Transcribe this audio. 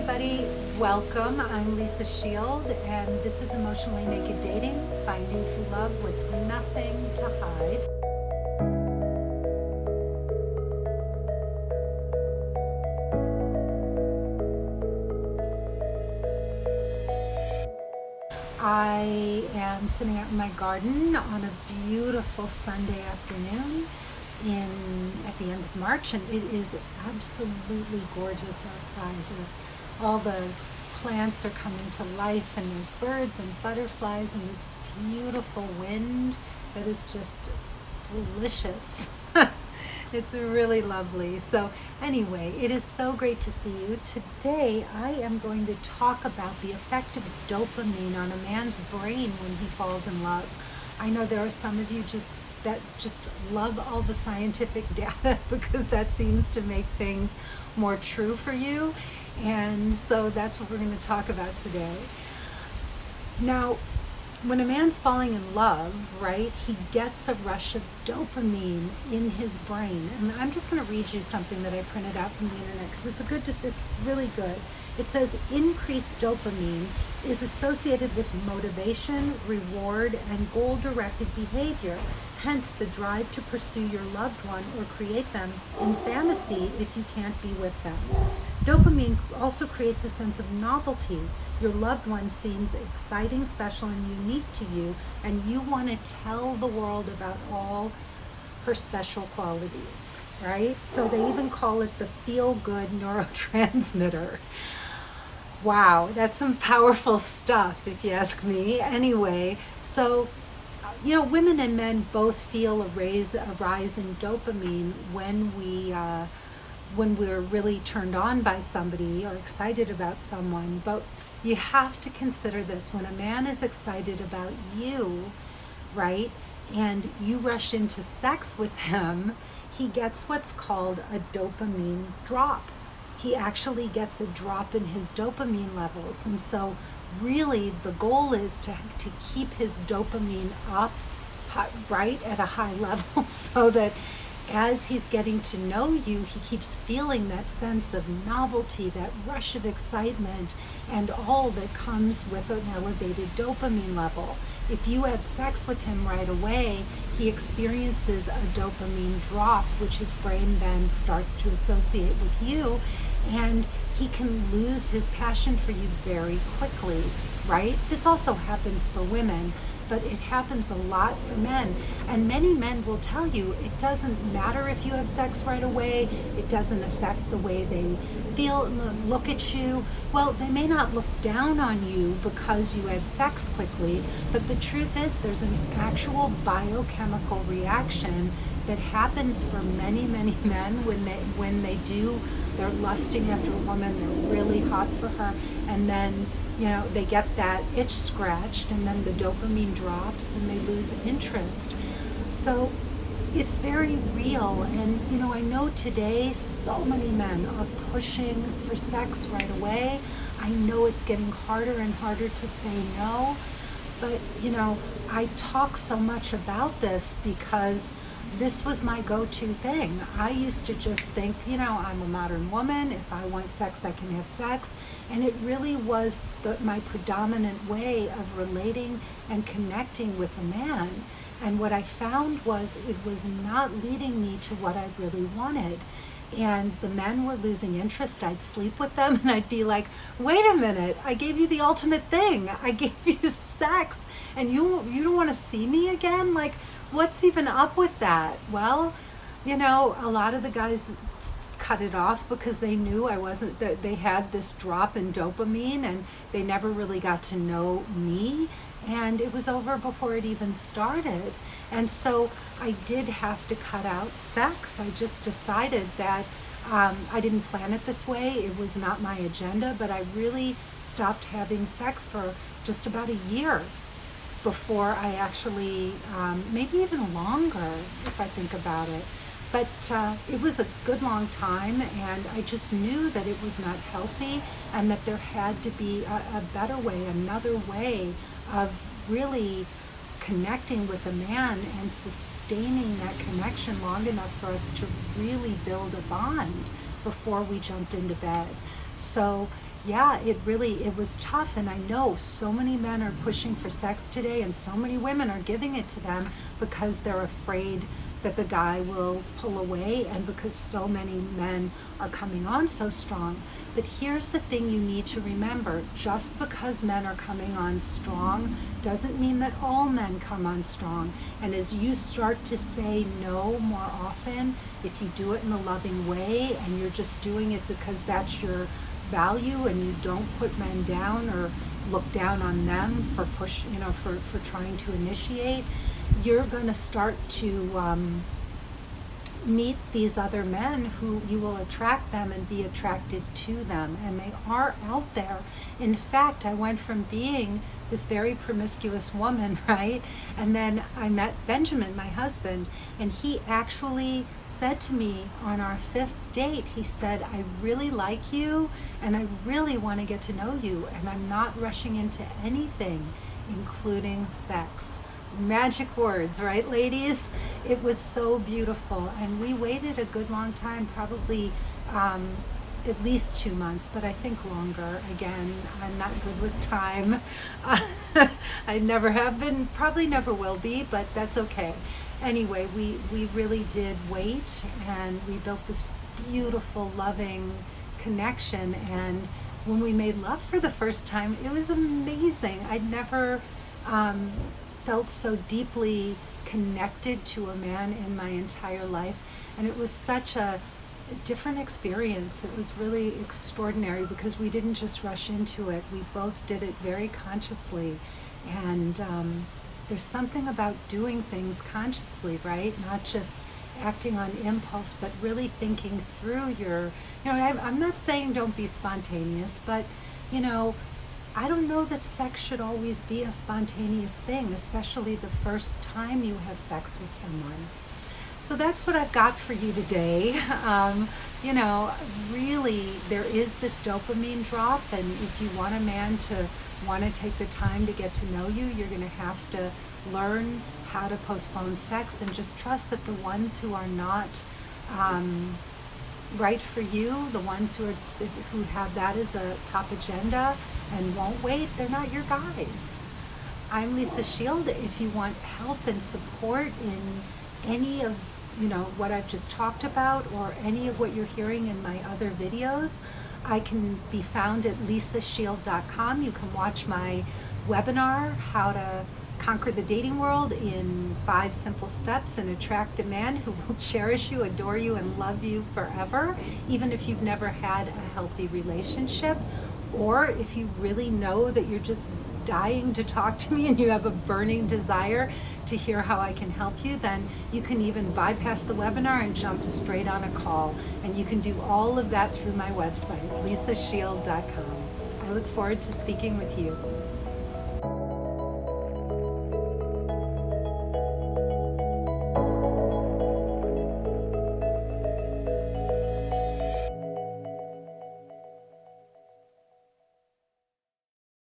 everybody. Welcome. I'm Lisa Shield, and this is Emotionally Naked Dating, finding true love with nothing to hide. I am sitting out in my garden on a beautiful Sunday afternoon at the end of March, and it is absolutely gorgeous outside here. All the plants are coming to life, and there's birds and butterflies and this beautiful wind that is just delicious. It's really lovely. So anyway, it is so great to see you. Today I am going to talk about the effect of dopamine on a man's brain when he falls in love. I know there are some of you that just love all the scientific data because that seems to make things more true for you. And so that's what we're going to talk about today. Now, when a man's falling in love, right, he gets a rush of dopamine in his brain. And I'm just going to read you something that I printed out from the internet because it's really good. It says increased dopamine is associated with motivation, reward, and goal-directed behavior. Hence, the drive to pursue your loved one or create them in fantasy if you can't be with them. Dopamine also creates a sense of novelty. Your loved one seems exciting, special, and unique to you, and you want to tell the world about all her special qualities, right? So they even call it the feel-good neurotransmitter. Wow, that's some powerful stuff, if you ask me. Anyway, so, women and men both feel a rise in dopamine when we're really turned on by somebody or excited about someone. But you have to consider this. When a man is excited about you, right, and you rush into sex with him, he gets what's called a dopamine drop. He actually gets a drop in his dopamine levels. And so really the goal is to keep his dopamine up, right, at a high level so that as he's getting to know you, he keeps feeling that sense of novelty, that rush of excitement, and all that comes with an elevated dopamine level. If you have sex with him right away, he experiences a dopamine drop, which his brain then starts to associate with you, and he can lose his passion for you very quickly, right? This also happens for women, but it happens a lot for men. And many men will tell you it doesn't matter if you have sex right away. It doesn't affect the way they feel and look at you. Well, they may not look down on you because you had sex quickly, but the truth is there's an actual biochemical reaction that happens for many, many men when they're lusting after a woman, they're really hot for her, and then they get that itch scratched, and then the dopamine drops and they lose interest. So it's very real. And I know today so many men are pushing for sex right away. I know it's getting harder and harder to say no, but I talk so much about this because this was my go-to thing. I used to just think, I'm a modern woman. If I want sex, I can have sex. And it really was my predominant way of relating and connecting with a man. And what I found was it was not leading me to what I really wanted. And the men were losing interest. I'd sleep with them and I'd be like, wait a minute, I gave you the ultimate thing. I gave you sex and you don't want to see me again? Like, what's even up with that? Well, a lot of the guys cut it off because they knew they had this drop in dopamine and they never really got to know me, and it was over before it even started. And so I did have to cut out sex. I just decided that I didn't plan it this way. It was not my agenda, but I really stopped having sex for just about a year before I actually, maybe even longer if I think about it. But it was a good long time, and I just knew that it was not healthy and that there had to be a better way, another way of really connecting with a man and sustaining that connection long enough for us to really build a bond before we jumped into bed. So Yeah, it was tough. And I know so many men are pushing for sex today, and so many women are giving it to them because they're afraid that the guy will pull away, and because so many men are coming on so strong. But here's the thing you need to remember: just because men are coming on strong doesn't mean that all men come on strong. And as you start to say no more often, if you do it in a loving way and you're just doing it because that's your value, and you don't put men down or look down on them for for trying to initiate, you're going to start to meet these other men who you will attract them and be attracted to them. And they are out there. In fact, I went from being this very promiscuous woman, right? And then I met Benjamin, my husband, and he actually said to me on our 5th date, he said, I really like you and I really want to get to know you, and I'm not rushing into anything, including sex. Magic words, right, ladies? It was so beautiful. And we waited a good long time, probably at least 2 months, but I think longer. Again, I'm not good with time. I never have been, probably never will be, but that's okay. Anyway, we really did wait, and we built this beautiful, loving connection. And when we made love for the first time, it was amazing. I'd never felt so deeply connected to a man in my entire life, and it was such a different experience. It was really extraordinary because we didn't just rush into it. We both did it very consciously, and there's something about doing things consciously, right? Not just acting on impulse, but really thinking through I'm not saying don't be spontaneous, but I don't know that sex should always be a spontaneous thing, especially the first time you have sex with someone. So that's what I've got for you today. Really, there is this dopamine drop, and if you want a man to want to take the time to get to know you, you're going to have to learn how to postpone sex and just trust that the ones who are not right for you, the ones who have that as a top agenda and won't wait, they're not your guys. I'm Lisa Shield. If you want help and support in any of what I've just talked about, or any of what you're hearing in my other videos, I can be found at lisashield.com. You can watch my webinar, How to Conquer the Dating World in 5 Simple Steps and Attract a Man Who Will Cherish You, Adore You, and Love You Forever, even if you've never had a healthy relationship. Or if you really know that you're just dying to talk to me and you have a burning desire to hear how I can help you, then you can even bypass the webinar and jump straight on a call. And you can do all of that through my website, lisashield.com. I look forward to speaking with you.